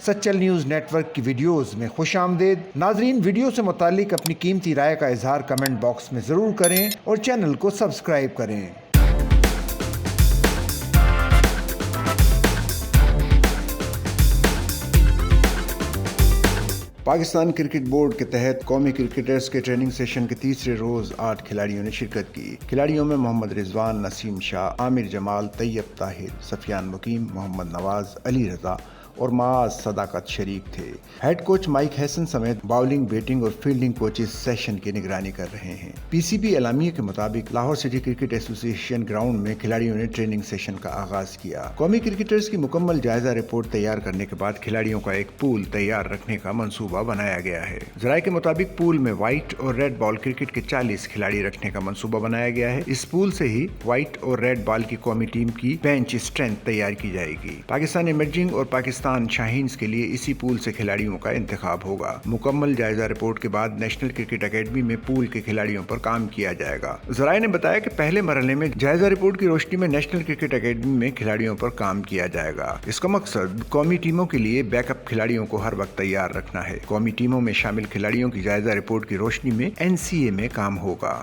Sachal news net work کی videos میں خوش آمدید۔ ناظرین، ویڈیو سے متعلق اپنی قیمتی رائے کا اظہار کمنٹ باکس میں ضرور کریں اور چینل کو سبسکرائب کریں۔ پاکستان کرکٹ بورڈ کے تحت قومی کرکٹرز کے ٹریننگ سیشن کے تیسرے روز 8 کھلاڑیوں نے شرکت کی۔ کھلاڑیوں میں محمد رضوان، نسیم شاہ، عامر جمال، طیب طاہر، سفیان مقیم، محمد نواز، علی رضا اور معاذ صداقت شریک تھے۔ ہیڈ کوچ مائک ہیسن سمیت باؤلنگ، بیٹنگ اور فیلڈنگ کوچز سیشن کی نگرانی کر رہے ہیں۔ پی سی بی اعلامیے کے مطابق لاہور سٹی کرکٹ ایسوسی ایشن گراؤنڈ میں کھلاڑیوں نے ٹریننگ سیشن کا آغاز کیا۔ قومی کرکٹرز کی مکمل جائزہ رپورٹ تیار کرنے کے بعد کھلاڑیوں کا ایک پول تیار رکھنے کا منصوبہ بنایا گیا ہے۔ ذرائع کے مطابق پول میں وائٹ اور ریڈ بال کرکٹ کے 40 کھلاڑی رکھنے کا منصوبہ بنایا گیا ہے۔ اس پول سے ہی وائٹ اور ریڈ بال کی قومی ٹیم کی بینچ اسٹرینتھ تیار کی جائے گی۔ پاکستان ایمرجنگ اور پاکستان شاہینز کے لیے اسی پول سے کھلاڑیوں کا انتخاب ہوگا۔ مکمل جائزہ رپورٹ کے بعد نیشنل کرکٹ اکیڈمی میں پول کے کھلاڑیوں پر کام کیا جائے گا۔ ذرائع نے بتایا کہ پہلے مرحلے میں جائزہ رپورٹ کی روشنی میں نیشنل کرکٹ اکیڈمی میں کھلاڑیوں پر کام کیا جائے گا۔ اس کا مقصد قومی ٹیموں کے لیے بیک اپ کھلاڑیوں کو ہر وقت تیار رکھنا ہے۔ قومی ٹیموں میں شامل کھلاڑیوں کی جائزہ رپورٹ کی روشنی میں NCA میں کام ہوگا۔